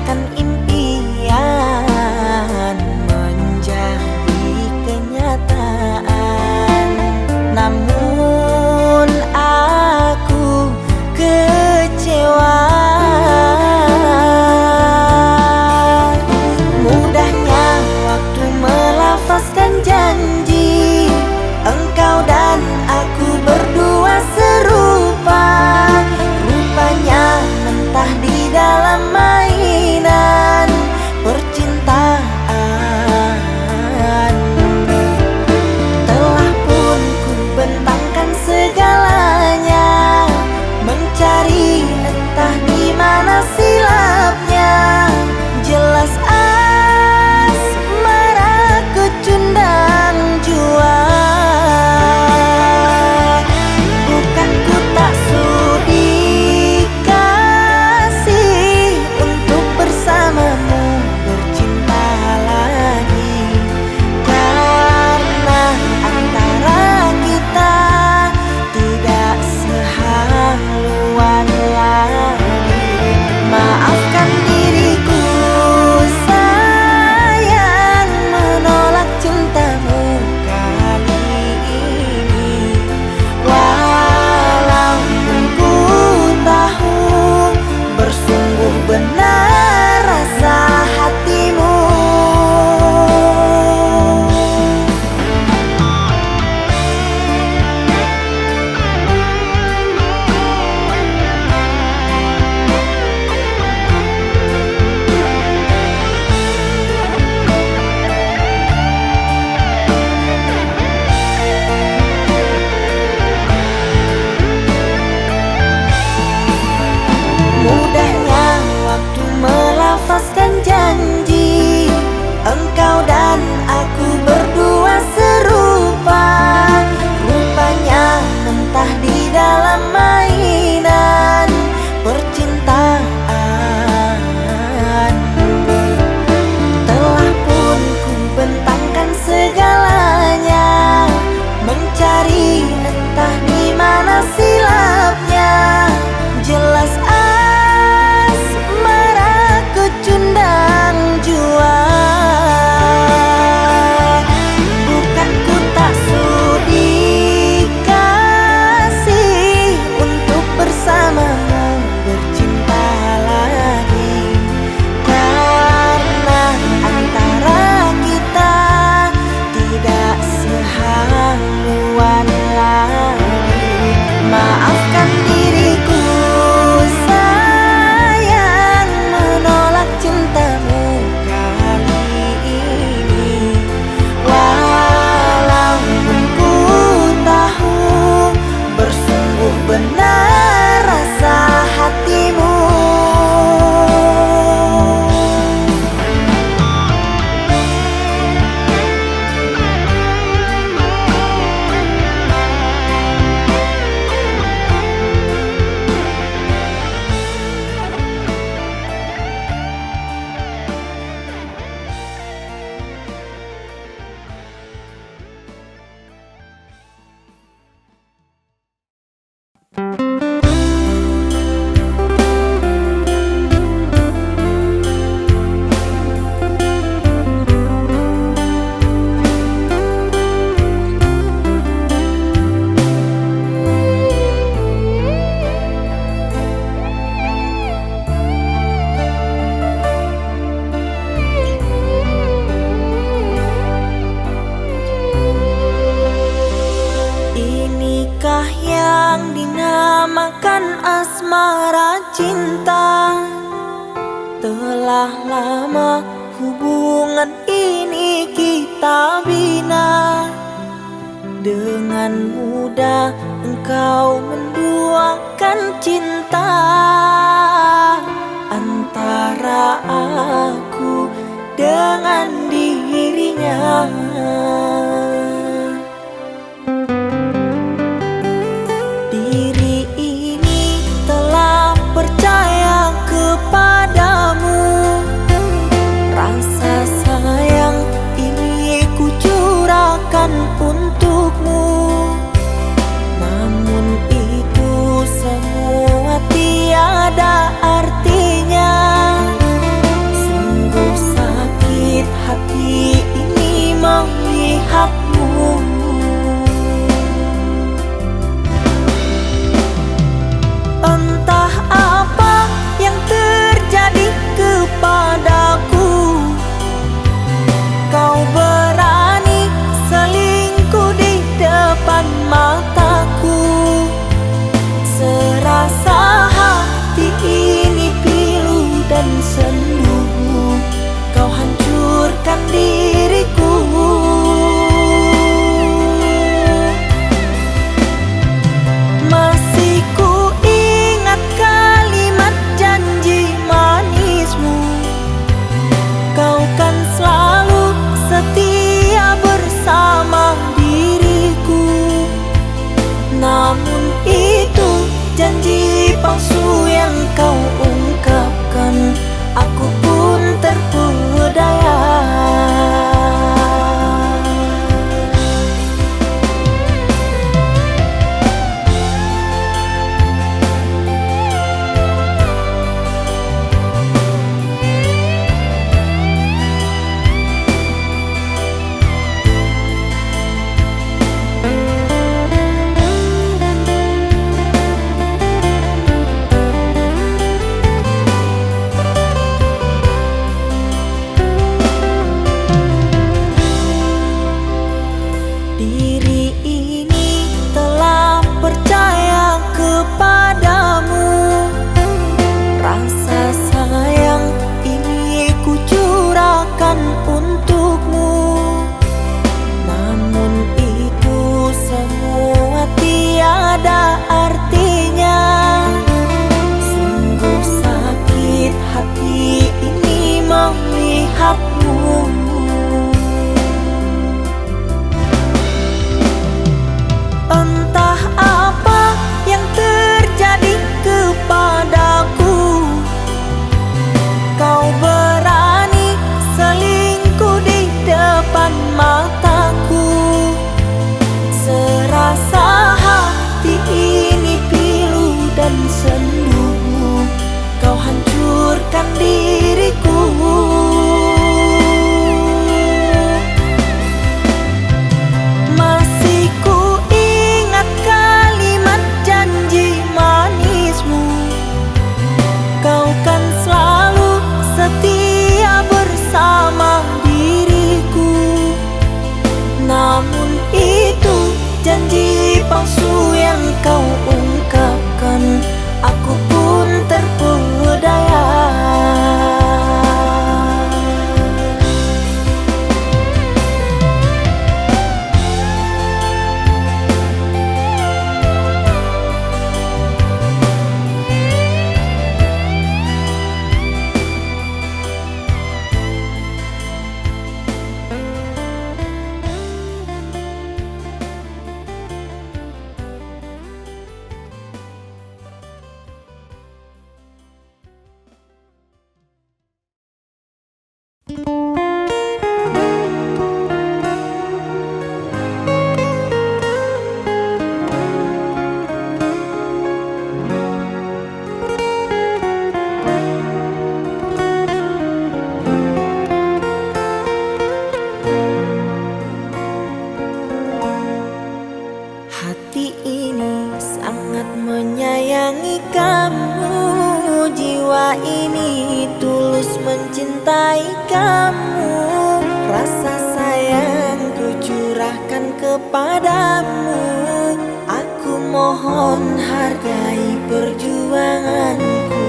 Bagaikan impian menjadi kenyataan, namun aku kecewa. Mudahnya waktu melafazkan janji, engkau dan aku berdua serupa. Rupanya mentah di dalam mainan percintaan. Telah pun ku bentangkan segalanya, mencari entah di mana silapnya. Jelas asmaraku cundang jua. Bukan ku tak sudi kasih untuk bersamamu bercinta lagi, karena antara kita tidak sehaluan lagi. Maafkan diriku sayang, menolak cintamu kali ini. Walaupun ku tahu bersungguh benar rasa hatimu. Mudahnya waktu melafazkan janji, engkau dan aku berdua serupa. Rupanya mentah di dalam mainan percintaan. Telah pun ku bentangkan segalanya, mencari entah di mana silapnya. Jelas asmaraku cundang jua. Bukan ku tak sudi kasih untuk bersamamu bercinta lagi, karena antara kita tidak sehaluan lagi. Maafkan diriku sayang, menolak cintamu kali ini. Walaupun ku tahu bersungguh benar rasa hatimu. Inikah yang dinamakan asmara cinta? Telah lama hubungan ini kita bina. Dengan mudah engkau menduakan cinta antara aku dengan dirinya. Diri ini telah percaya kepadamu. Rasa sayang ini ku curahkan untukmu. Namun itu semua tiada artinya melihatmu. Entah apa yang terjadi kepadaku, kau berani selingkuh di depan mataku. Serasa hati ini pilu dan sendu, kau hancurkan diriku. Masih ku ingat kalimat janji manismu, kau kan selalu setia bersama diriku. Namun itu janji palsu yang kau ungkapkan, aku pun terpedaya. Hati ini sangat menyayangi kamu, jiwa ini tulus mencintai kamu. Rasa sayang ku curahkan kepadamu, aku mohon hargai perjuanganku.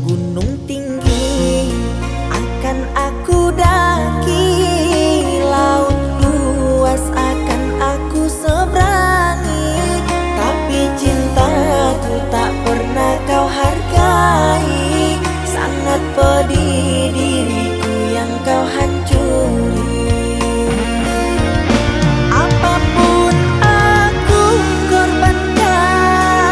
Gunung tinggi akan aku daki, laut luas akan aku seberangi, tapi cintaku tak pernah kau hargai. Sangat pedih diriku yang kau hancuri. Apapun aku korbankan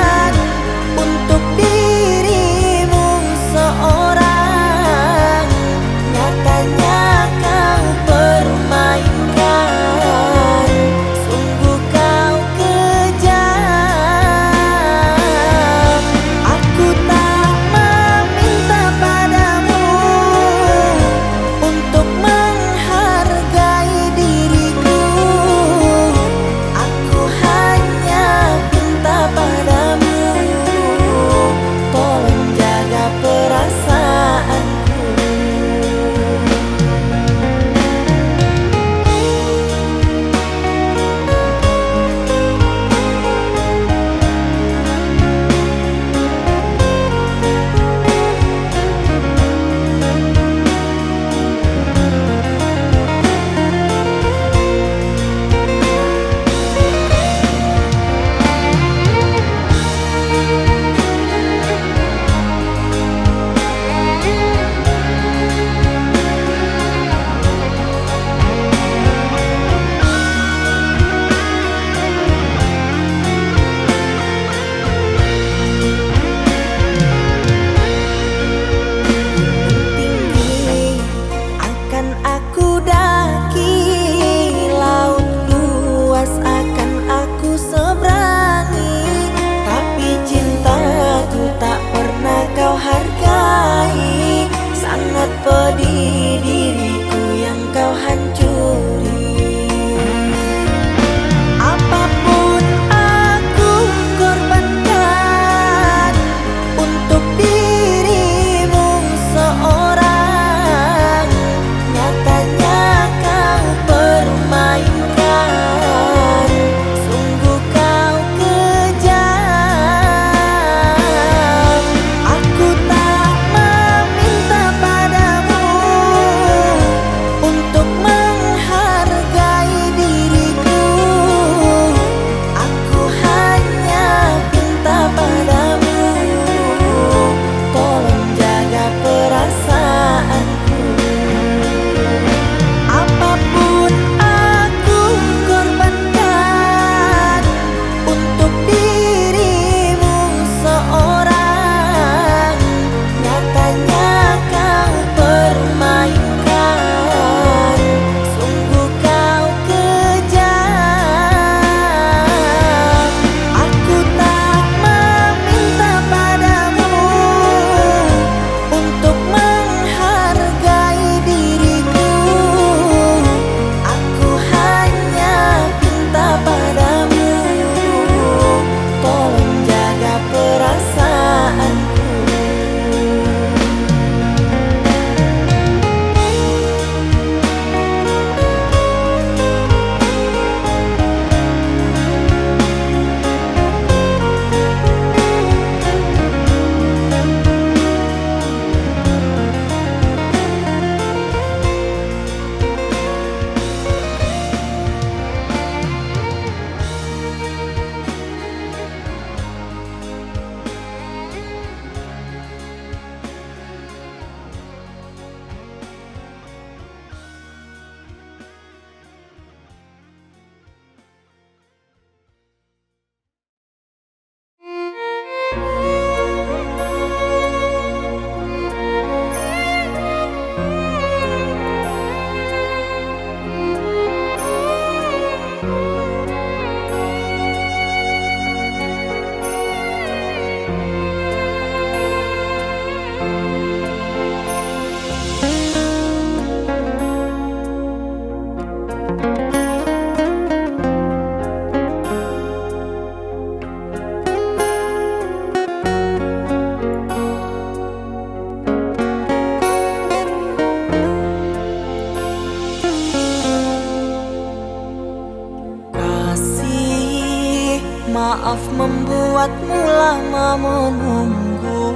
lama menunggu,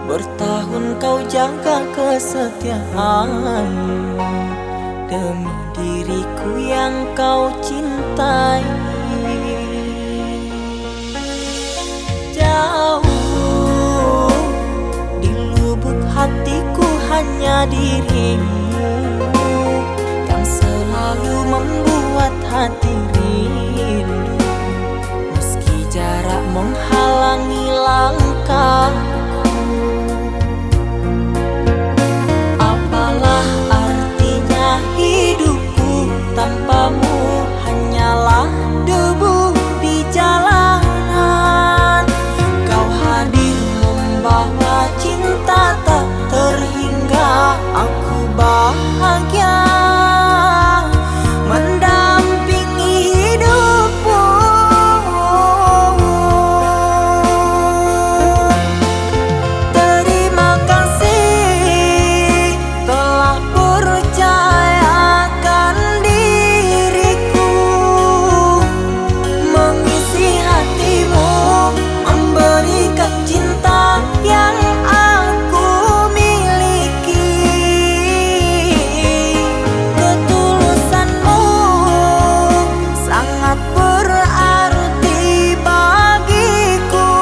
bertahun kau jaga kesetiaanmu demi diriku yang kau cintai. Jauh di lubuk hatiku hanya dirimu yang selalu membuat hati rindu, meski jarak menghalangi langkahku. Apalah artinya hidupku tanpamu, hanyalah debu di jalanan. Kau hadir membawa cinta tak terhingga, aku bahagia mendampingi hidupmu. Terima kasih telah percayakan diriku, mengisi hatimu, memberikan cinta yang aku miliki. Ketulusanmu sangat berarti bagiku.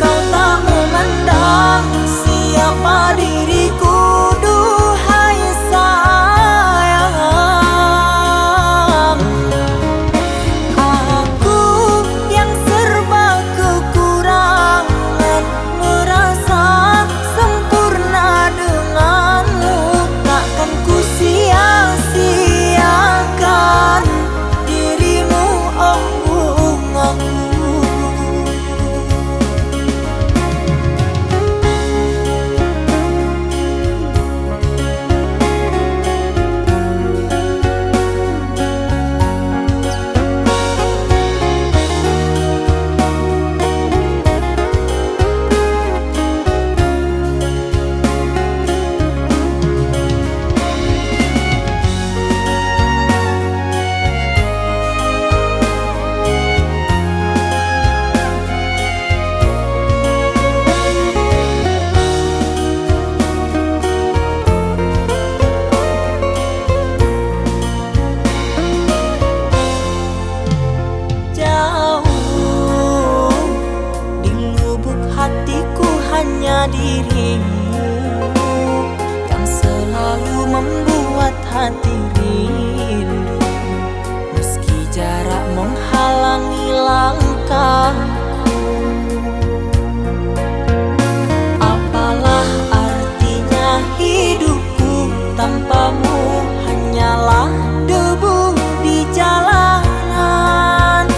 Kau tak memandang siapa diriku, duhai sayang. Aku yang serba kekurangan, merasa sempurna denganmu. Takkan ku sia-siakan dirimu, oh bungaku. Jauh di lubuk hatiku hanya dirimu yang selalu membuat hati rindu, meski jarak menghalangi langkahku. Apalah artinya hidupku tanpamu, hanyalah debu di jalanan.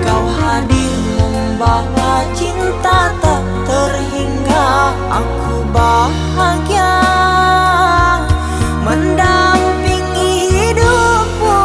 Kau hadir membawa cinta tak terhingga, aku bahagia mendampingi hidupmu.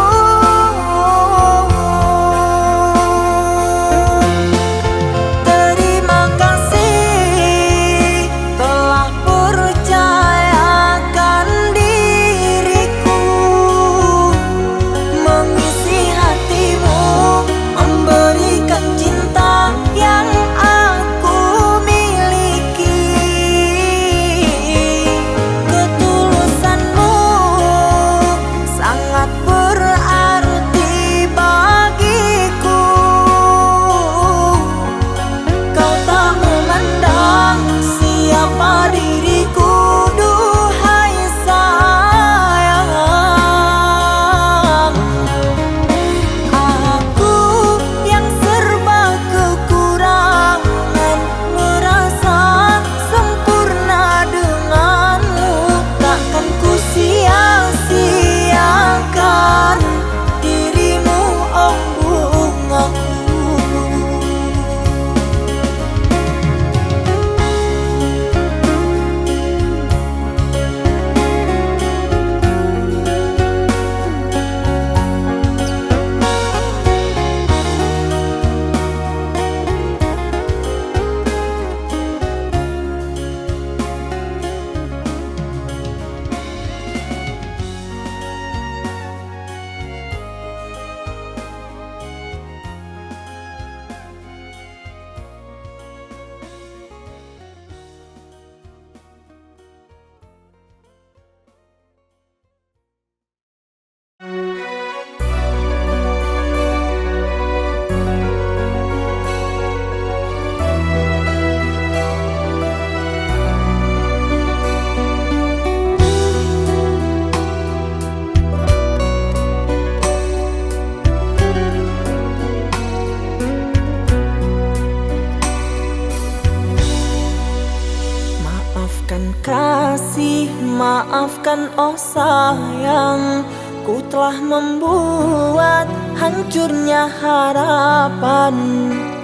Kasih maafkan oh sayang, ku telah membuat hancurnya harapan.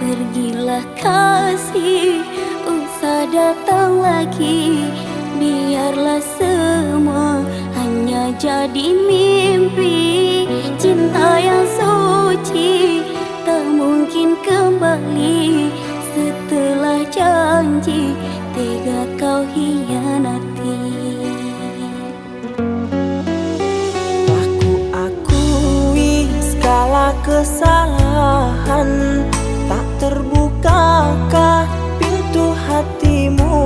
Pergilah kasih, usah datang lagi. Biarlah semua hanya jadi mimpi. Cinta yang suci tak mungkin kembali. Setelah janji tega kau hianati. Aku akui segala kesalahan. Tak terbukakah pintu hatimu?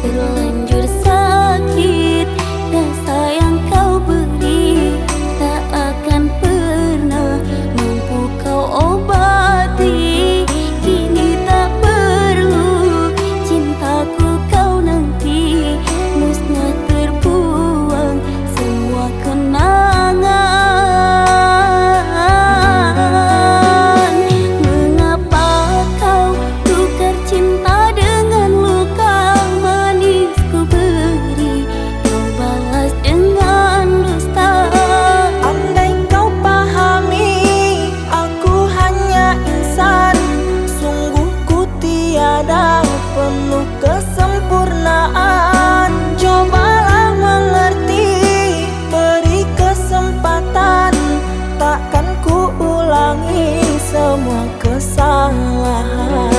Terlanjur sakit rasa yang kau beri, tak akan pernah mampu kau obati. Kini tak perlu cintaku kau nanti, musnah terbuang semua kenangan. Mengapa kau tukar cinta dengan luka manis ku beri, kau balas dengan dusta. Andai kau pahami, aku hanya insan. Sungguh ku tiada penuh kesempurnaan. Cobalah mengerti, beri kesempatan. Takkan ku ulangi semua kesalahan.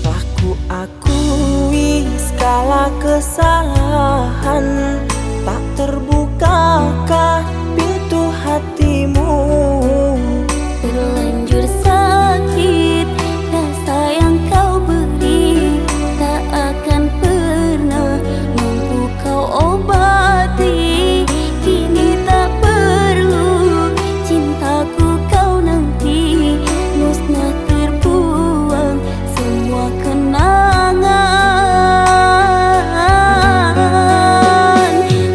Aku akui segala kesalahan. Tak terbukakah pintu hatimu? Terlanjur sakit rasa yang kau beri, tak akan pernah mampu kau obati. Kini tak perlu cintaku kau nanti, musnah terbuang semua kenangan.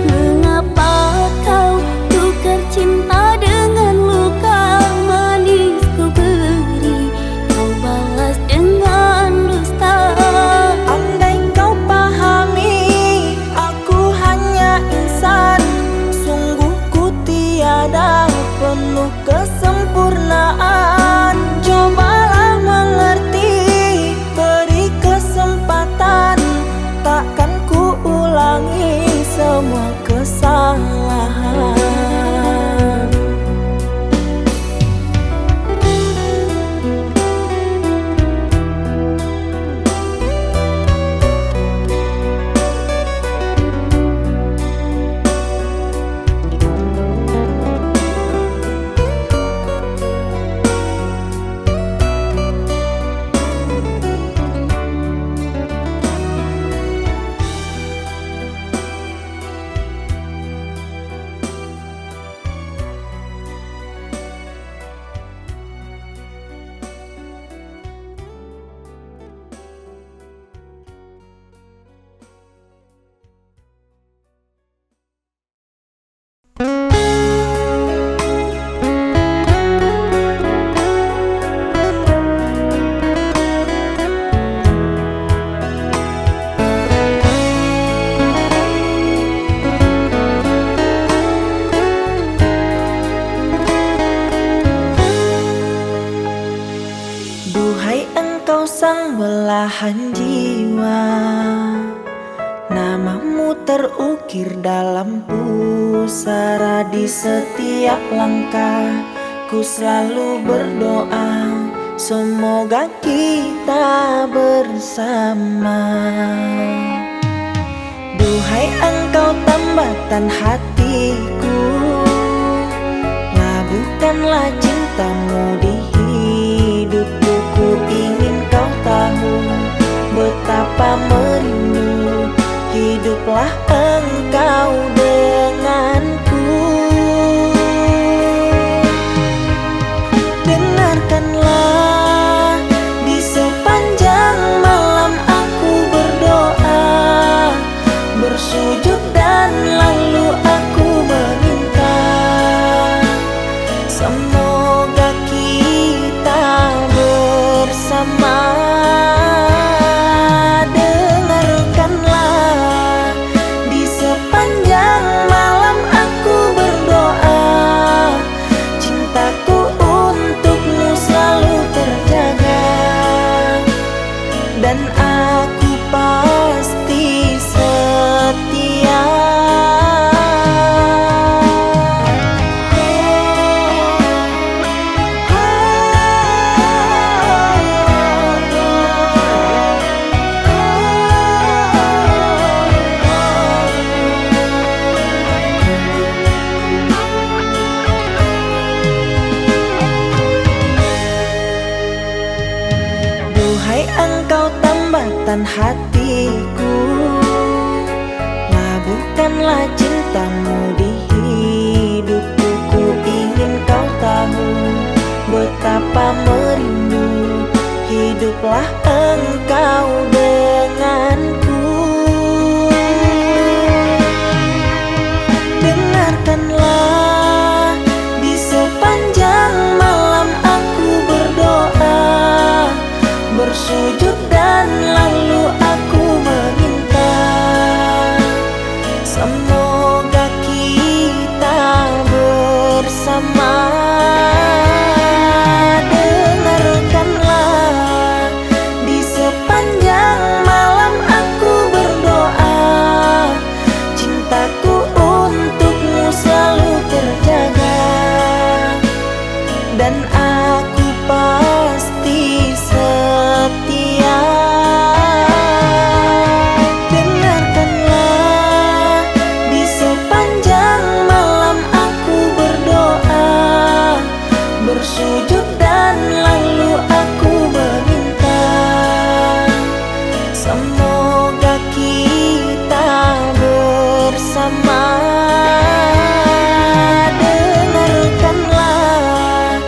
Mengapa kau tukar cinta dengan luka manis ku beri, kau balas dengan dusta. Andai kau pahami, aku hanya insan. Sungguh ku tiada penuh kesempurnaan. Cobalah mengerti, beri kesempatan. Takkan ku ulangi semua kesalahan. sang belahan jiwa, namamu terukir dalam pusara di setiap langkah. Ku selalu berdoa, semoga kita bersama. tambatan hatiku. Labuhkanlah cintamu di hidupku. Ku ingin kau tahu betapa merindu hiduplah engkau denganku. Dengarkanlah, di sepanjang malam aku berdoa, bersujud dan lalu aku meminta, semoga kita bersama. Dengarkanlah, di sepanjang malam aku berdoa, cintaku untukmu selalu terjaga, dan aku pasti setia. Duhai engkau tambatan hatiku, labuhkanlah cintamu di hidupku. Ku ingin kau tahu betapa merindu hiduplah engkau denganku. Dengarkanlah, di sepanjang malam aku berdoa, bersujud dan lalu aku meminta, semoga kita bersama. Dengarkanlah, di sepanjang malam aku berdoa, cintaku untukmu selalu terjaga, dan aku pasti setia. Dengarkanlah, di sepanjang malam aku berdoa, bersujud dan lalu aku meminta, semoga kita bersama. Dengarkanlah,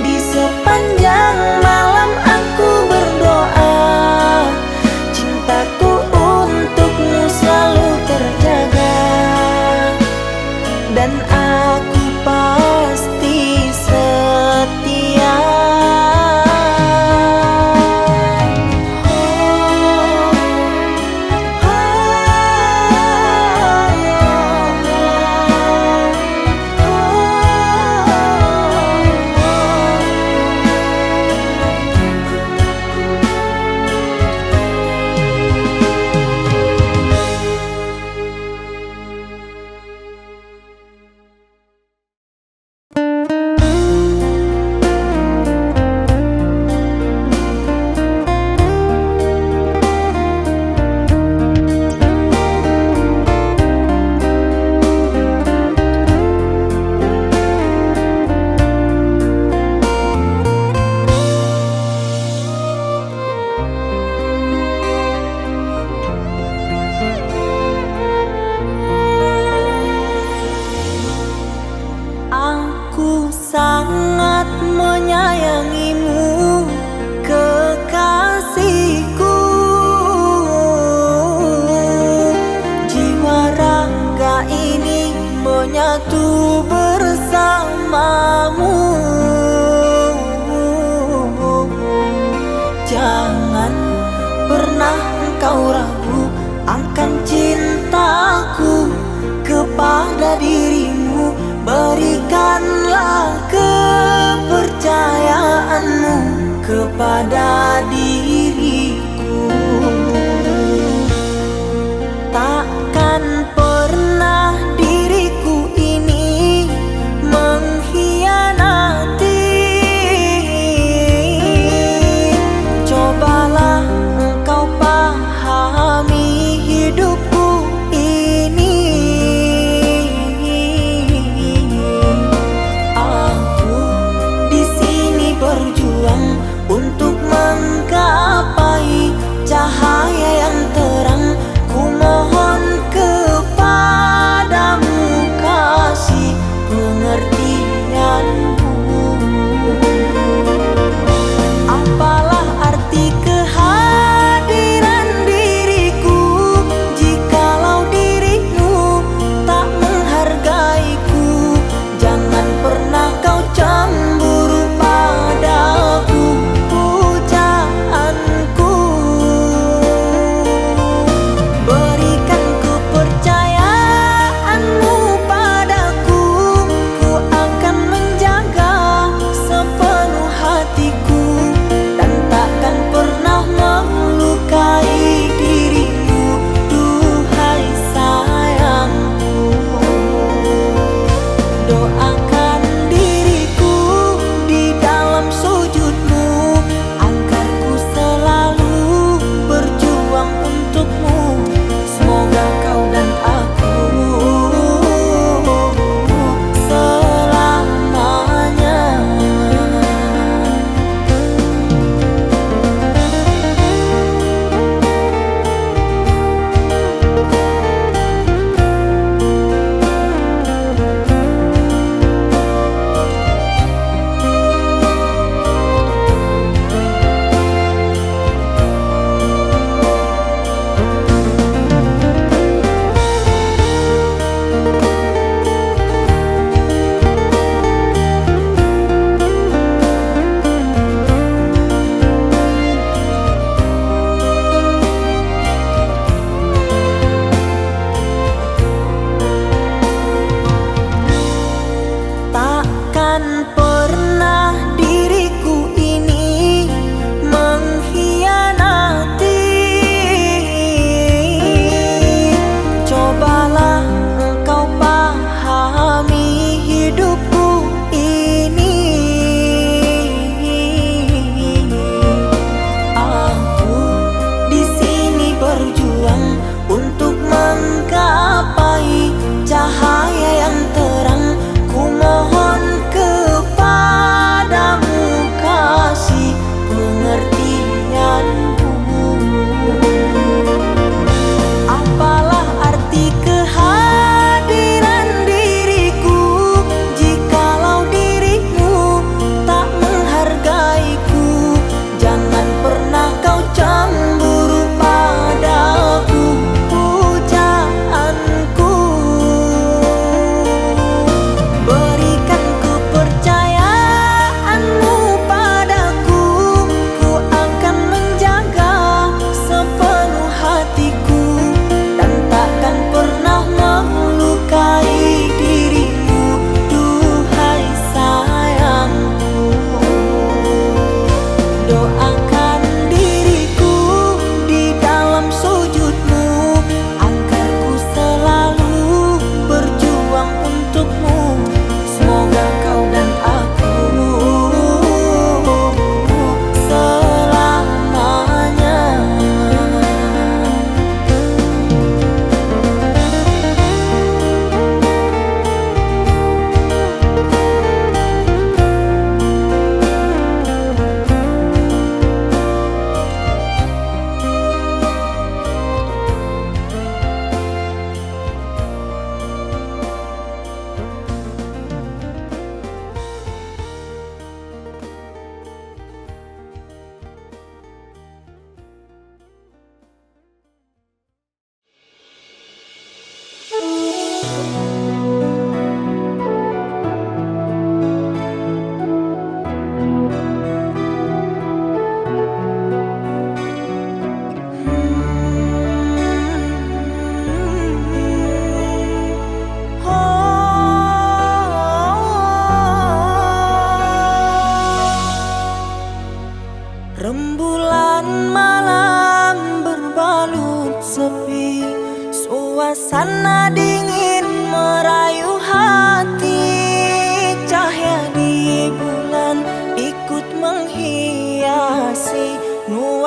di sepanjang malam aku berdoa, cintaku untukmu selalu terjaga, dan aku pasti setia. Aku sangat menyayangimu, kekasihku. Jiwa raga ini menyatu bersamamu. Jangan pernah engkau ragu akan cintaku kepada dirimu. Berikanlah kepercayaanmu kepada diriku. Takkan pernah diriku ini mengkhianati. Cobalah engkau pahami hidupku ini.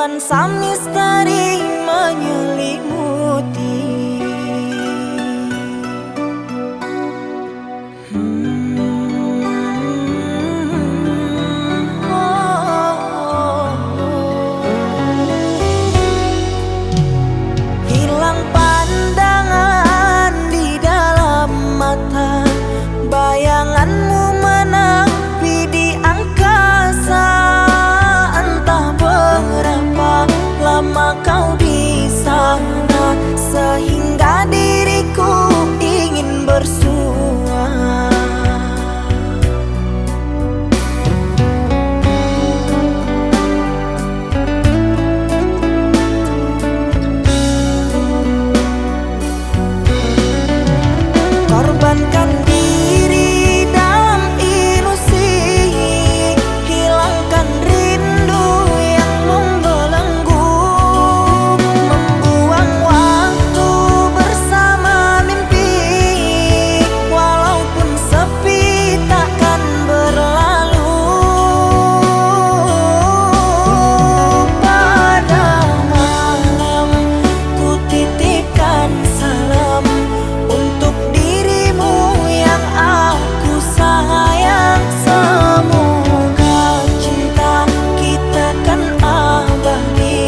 nuansa misteri menyelimuti. Hilang pandangan di dalam mata, bayanganmu menepi di angkasa. Entah berapa lama kau di sana, sehingga diriku ingin bersua. Korbankan diri dalam ilusi, hilangkan rindu yang membelenggu, membuang waktu bersama mimpi. Walaupun sepi takkan berlalu. Pada malam ku titipkan salam untuk dirimu yang aku sayang. Semoga cinta kita kan abadi,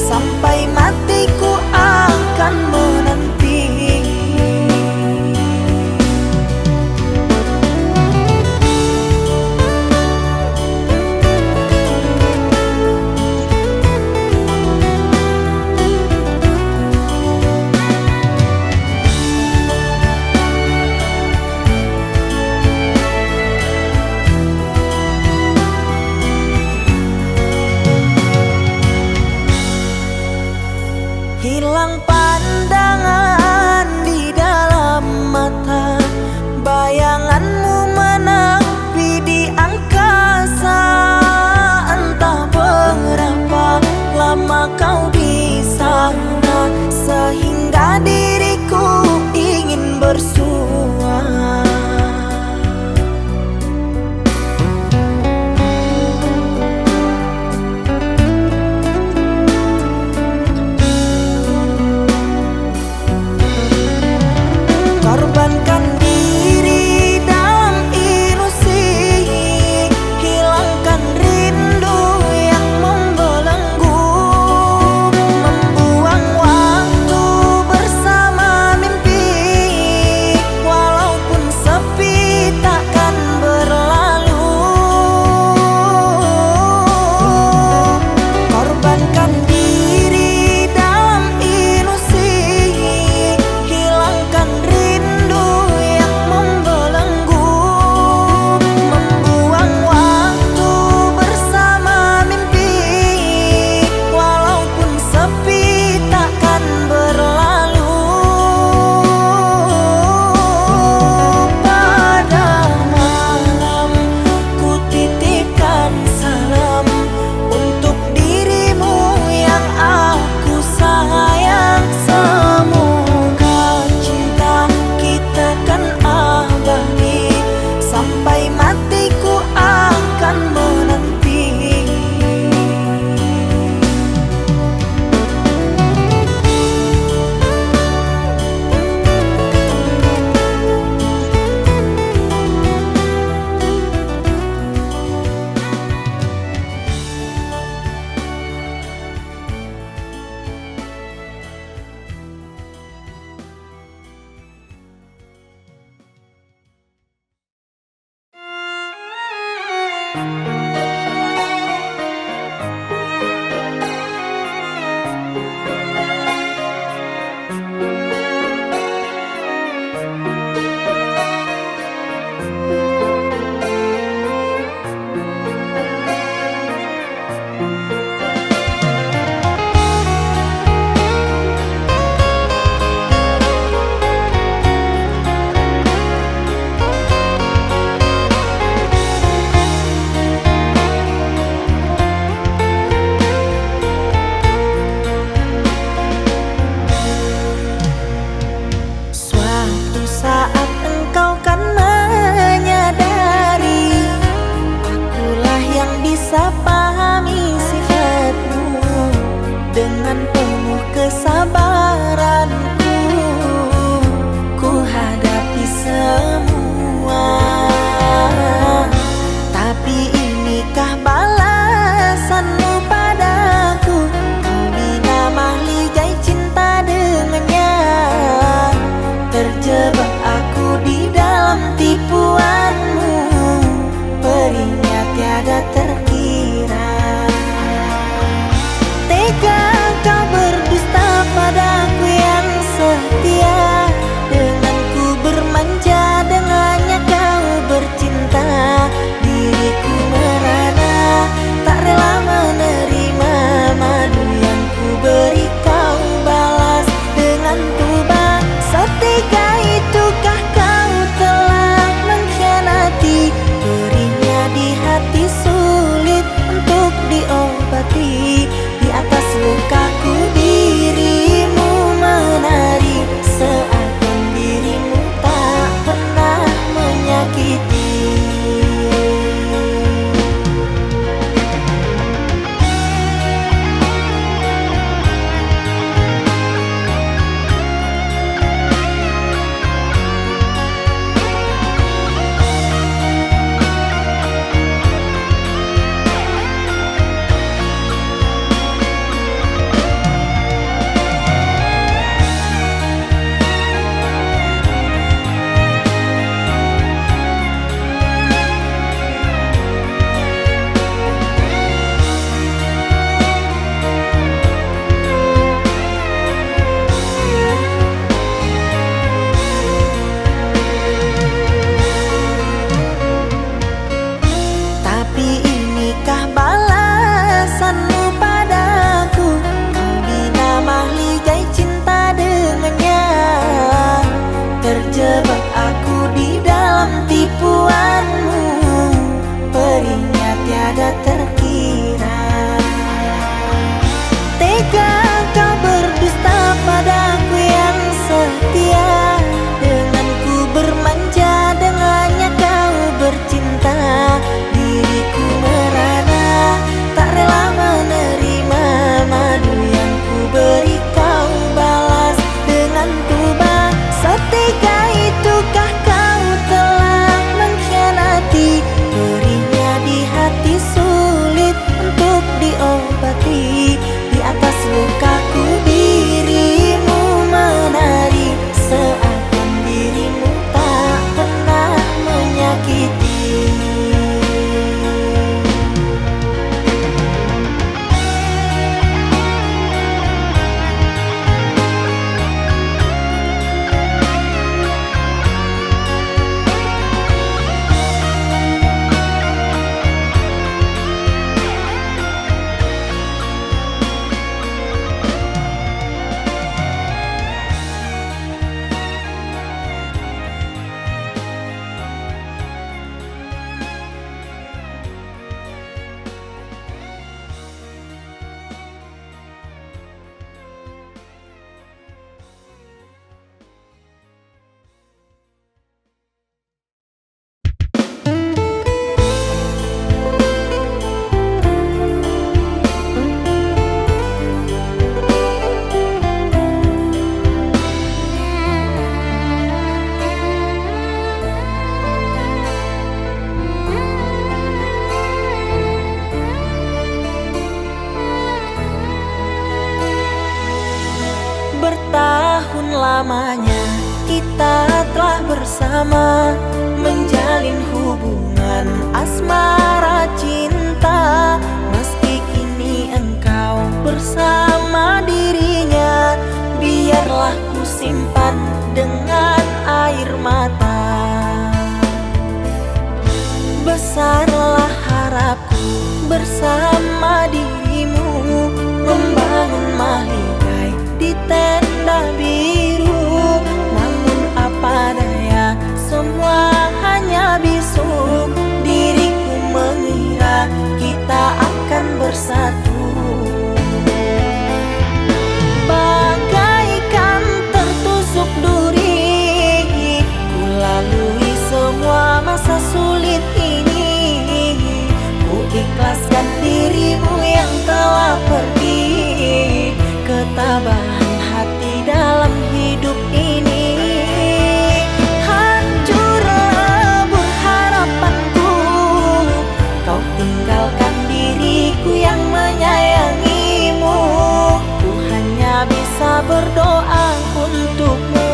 sampai matiku akan menanti. Hilang pandangan di dalam mata, bayanganmu menepi di angkasa. Entah berapa lama kau di sana, sehingga diriku ingin bersua. Korbankan diri dalam ilusi, hilangkan rindu yang membelenggu, membuang waktu bersama mimpi. dengan penuh kesabaranku ku hadapi semua. Tapi inikah balasanmu padaku? Kau bina mahligai cinta dengannya. Terjebak aku di dalam tipuanmu, perihnya tiada terkira. Tega kau berdusta padaku yang setia, denganku bermanja, dengannya kau bercinta. Diriku merana, tak rela menerima madu yang ku beri, kau balas dengan tuba. Setega itukah kau telah mengkhianati? Perihnya di hati sulit untuk diobati. Di atas lukaku dirimu menari, seakan dirimu tak pernah menyakiti. Terjebak aku di dalam tipuanmu, perihnya tiada terkira. Tega kau berdusta padaku yang setia, denganku bermanja, dengannya kau bercinta. Diriku merana, tak rela menerima madu yang ku beri, kau balas dengan tuba. Setega itukah kau telah mengkhianati? Perihnya di hati sulit untuk diobati. Di atas lukaku dirimu menari, seakan dirimu tak pernah menyakiti. Bertahun lamanya kita telah bersama, menjalin hubungan asmara cinta. Meski kini engkau bersama dirinya, biarlah ku simpan dengan air mata. Besarlah harapku bersama dirimu, membangun mahligai di tenda biru. Namun apa daya, semua hanya bisu. Diriku mengira kita akan bersatu. berdoa untukmu,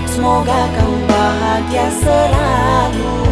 semoga kau bahagia selalu.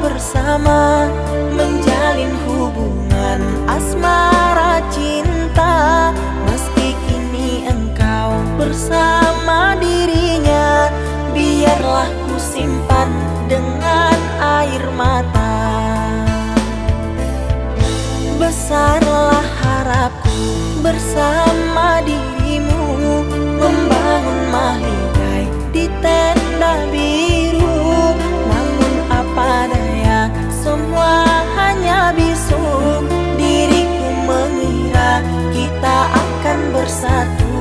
Bersama menjalin hubungan asmara cinta, meski kini engkau bersama dirinya, biarlah ku simpan dengan air mata. Besarlah harapku bersama dirimu, membangun mahligai di tenda biru. Namun apa daya, semua hanya bisu. Diriku mengira kita akan bersatu,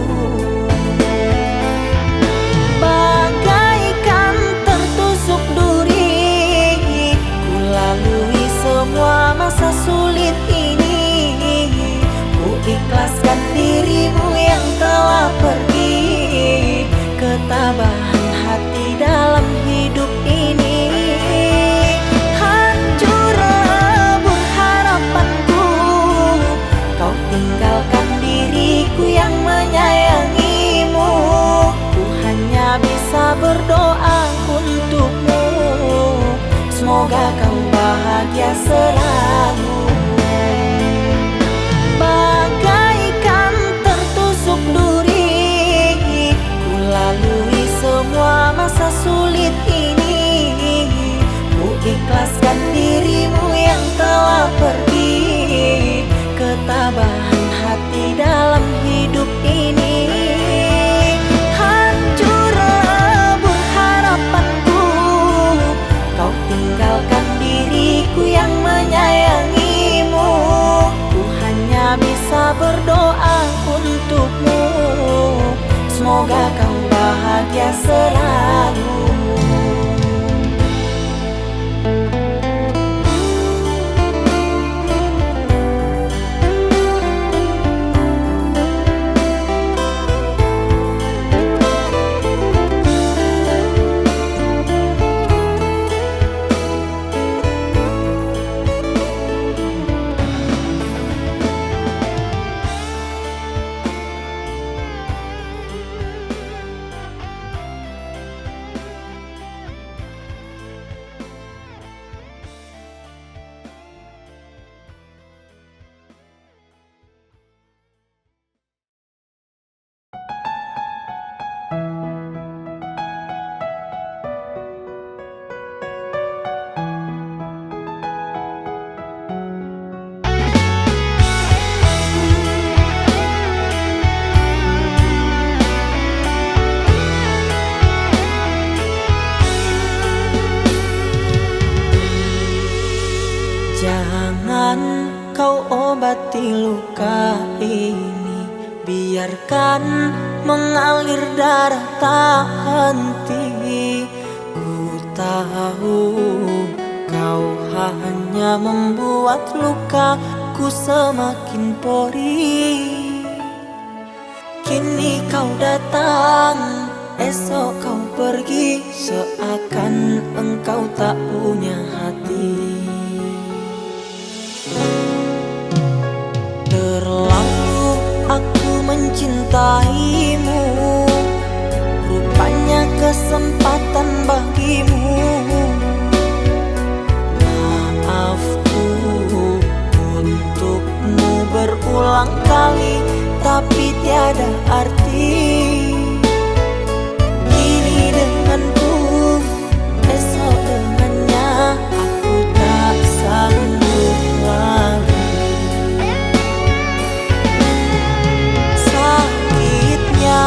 bagaikan tertusuk duri. Ku lalui semua masa sulit ini, ku ikhlaskan dirimu yang telah pergi. Ketabahan hati dalam hidup ini, hancur lebur harapanku. Kau tinggalkan diriku yang menyayangimu, ku hanya bisa berdoa untukmu, semoga kau bahagia selalu. Bagaikan tertusuk duri, ku lalui semua masa sulit ini, ku ikhlaskan dirimu yang telah pergi. Ketabahan hati dalam hidup ini, hancur lebur harapanku. Kau tinggalkan diriku yang menyayangimu, ku hanya bisa berdoa untukmu, semoga kau bahagia selalu. Jangan kau obati luka ini, biarkan mengalir darah tak henti. Ku tahu kau hanya membuat lukaku semakin perih. Kini kau datang, esok kau pergi, seakan engkau tak punya hati. Terlalu aku mencintaimu, rupanya kesempatan bagimu. Maafku untukmu berulang kali, tapi tiada arti. Kini denganku, esok dengannya, aku tak sanggup lagi. Sakitnya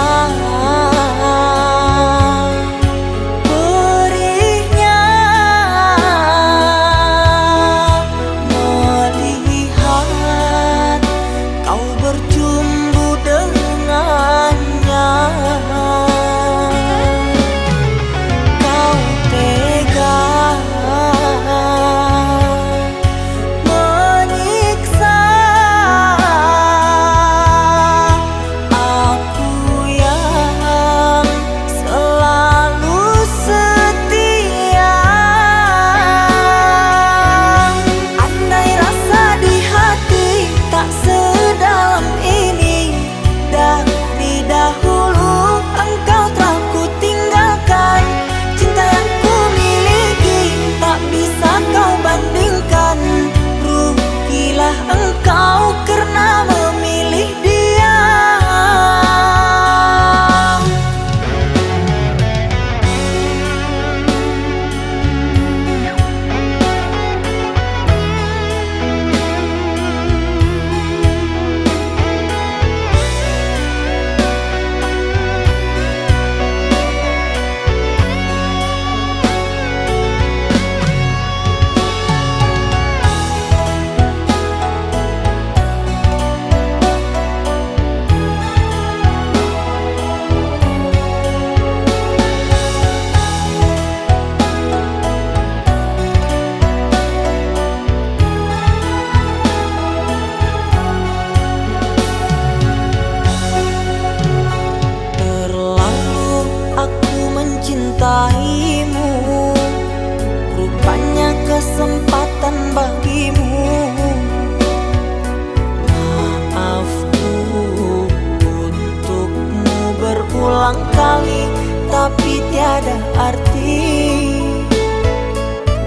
berulang kali, tapi tiada arti.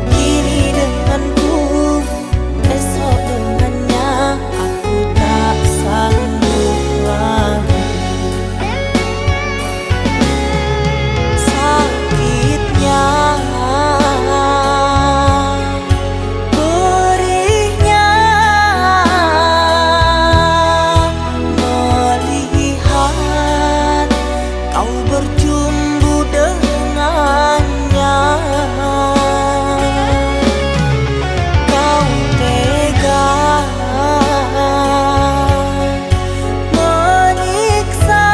Kini denganku, esok dengannya, aku tak sanggup lagi. Sakitnya, perihnya, melihat kau berjumbu dengannya. Kau tega menyiksa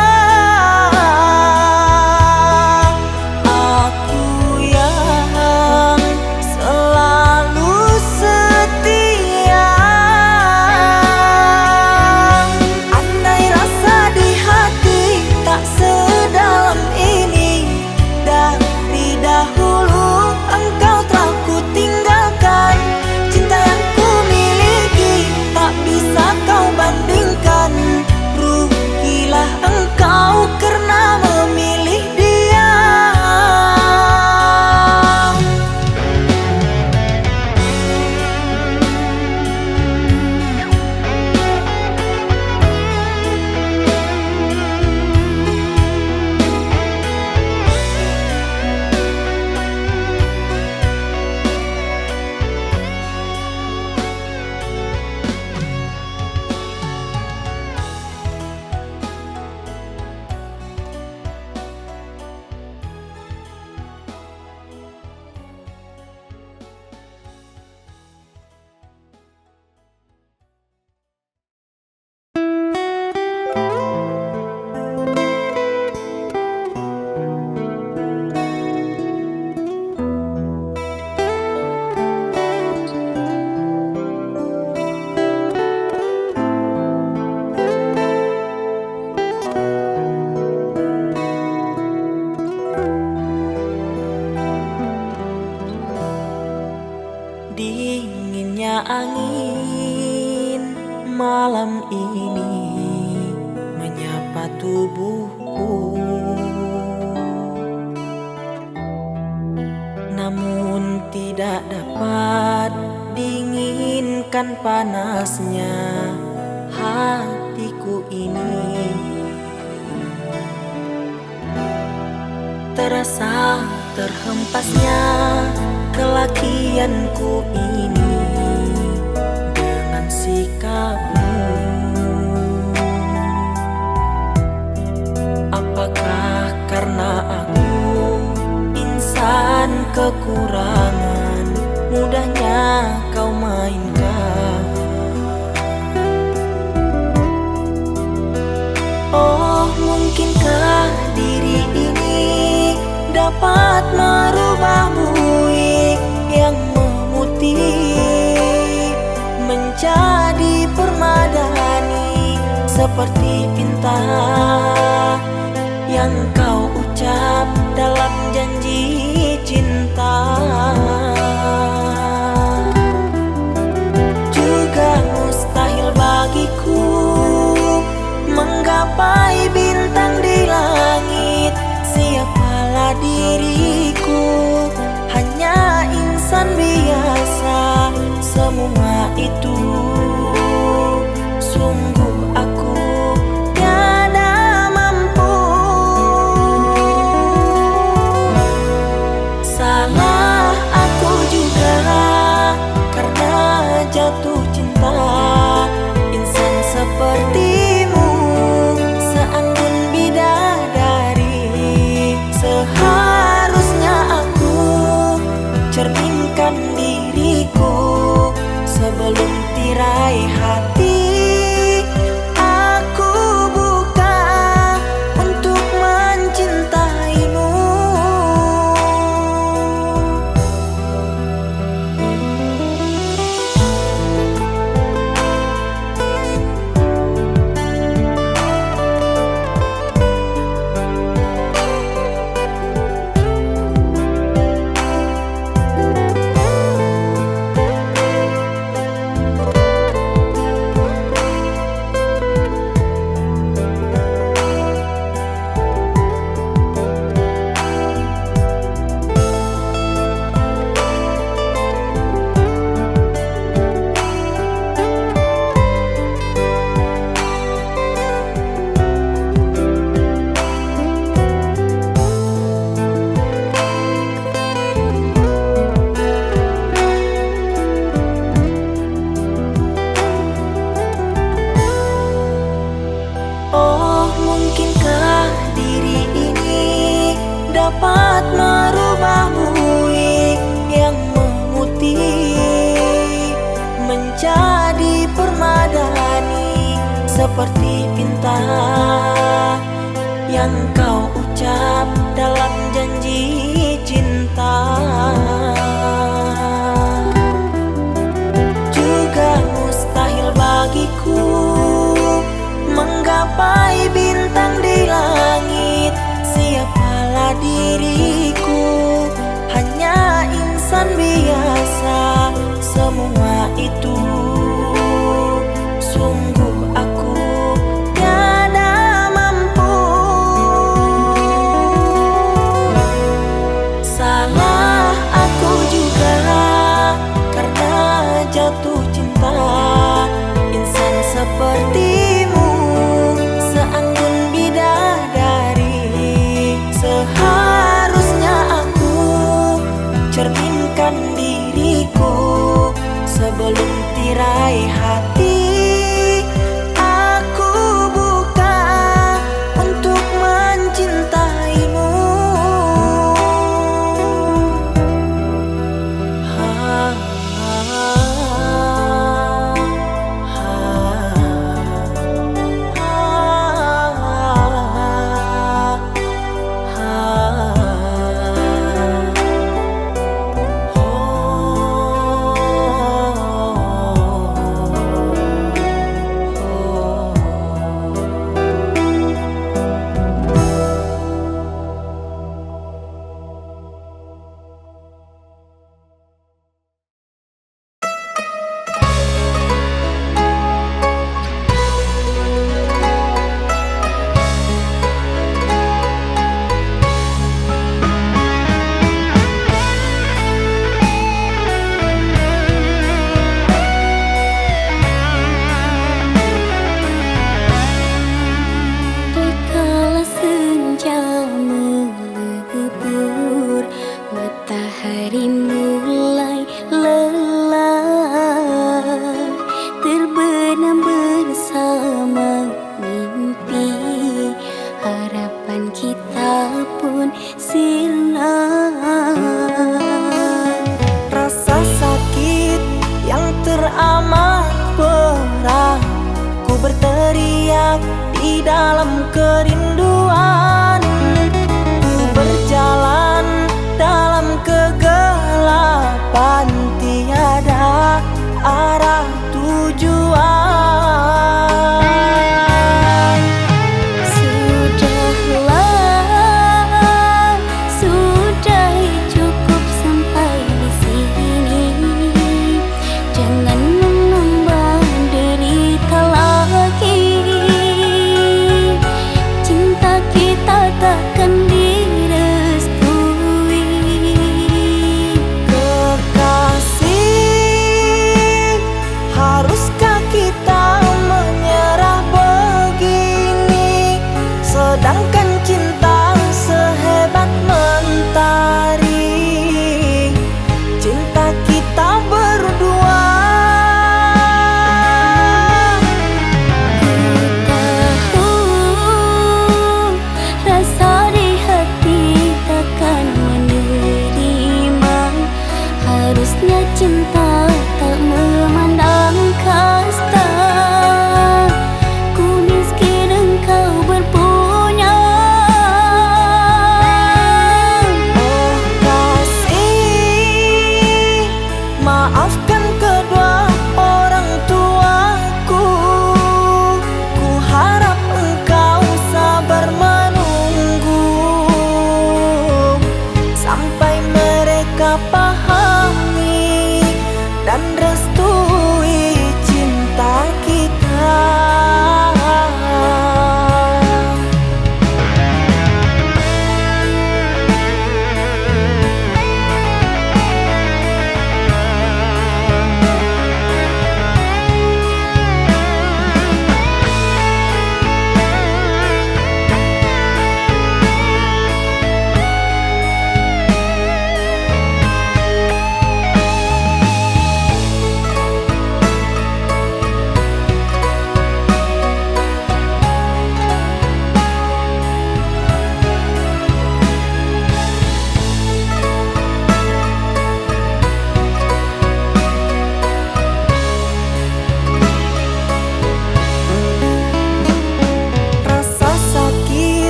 aku yang selalu setia. Andai rasa di hati tak sedalam ini, dari dahulu engkau telah ku tinggalkan. Cinta yang ku miliki tak bisa kau bandingkan. Rugilah engkau karena memilih dia. Dinginnya angin malam ini menyapa tubuhku, namun tidak dapat dinginkan panasnya hatiku ini. Terasa terhempasnya kelakianku ini dengan sikapmu. Apakah karena aku insan kekurangan, mudahnya kau mainkan? Oh, mungkinkah diri ini dapat merubah buih yang memutih menjadi permadani, seperti pinta yang kau ucap dalam janji cinta. Juga mustahil bagiku menggapai bintang di langit. Siapalah diriku, hanya insan biasa. Semua itu sungguh aku tiada mampu. seperti pinta yang kau ucap dalam janji cinta. Juga mustahil bagiku menggapai bintang di langit. Siapalah diriku, hanya insan biasa. Semua itu sungguh aku tiada mampu. Salah aku juga karena jatuh cinta. Insan sepertimu seanggun bidadari. Seharusnya aku cerminkan diriku sebelum tirai hati aku buka untuk mencintaimu. Dikala senja melebur, matahari mulai lelah, terbenam bersama mimpi, harapan kita pun sirna. Rasa sakit yang teramat berat, ku berteriak di dalam kerinduan. Ku berjalan dalam kegelapan, tiada arah tujuan. Sudahlah, sudah cukup sampai di sini. Jangan menambah derita lagi. Cinta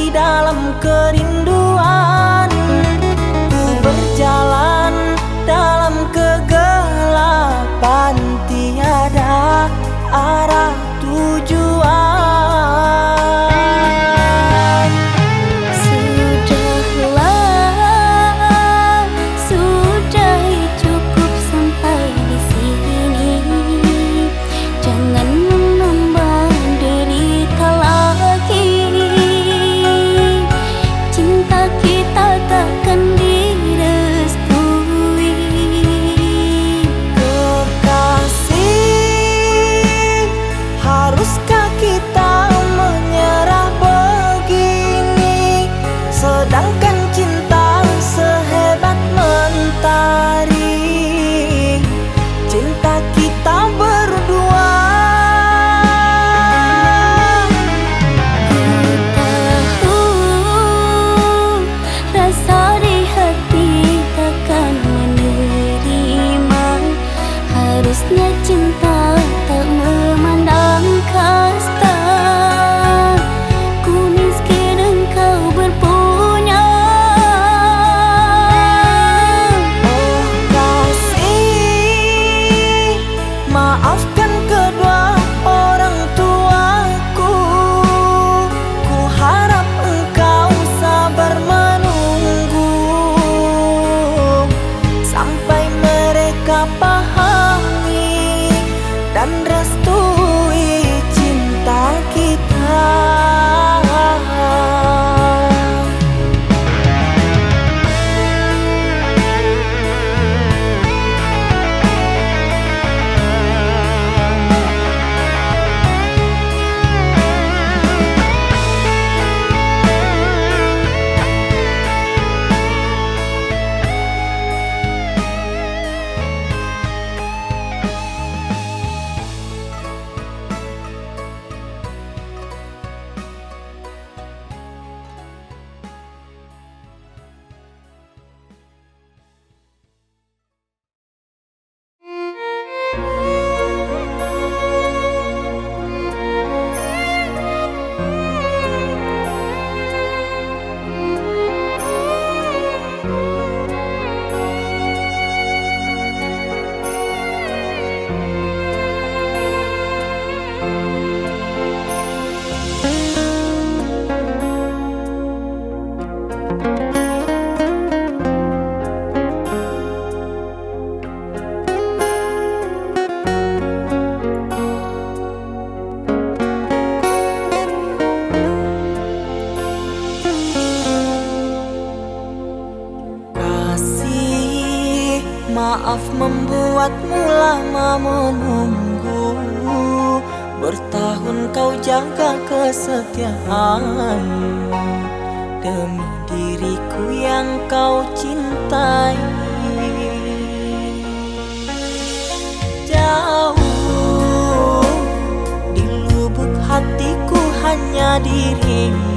di dalam kerinduan. Ku berjalan dalam kegelapan, tiada arah tujuan. Sudahlah, sudah cukup sampai di sini. Jangan menambah derita lagi. Cinta kita takkan direstui. Kekasih, haruskah kita menyerah begini? Sedangkan cinta sehebat mentari, cinta kita berdua. Ku tahu rasa di hati takkan menerima. Harusnya cinta tak memandang kasta. Ku miskin, engkau berpunya. Oh kasih, maafkan kedua orang tuaku. Ku harap engkau sabar menunggu sampai mereka pahami dan restui cinta kita. Kasih, maaf membuatmu lama menunggu. Bertahun kau jaga kesetiaanmu demi diriku yang kau cintai. Jauh di lubuk hatiku hanya dirimu.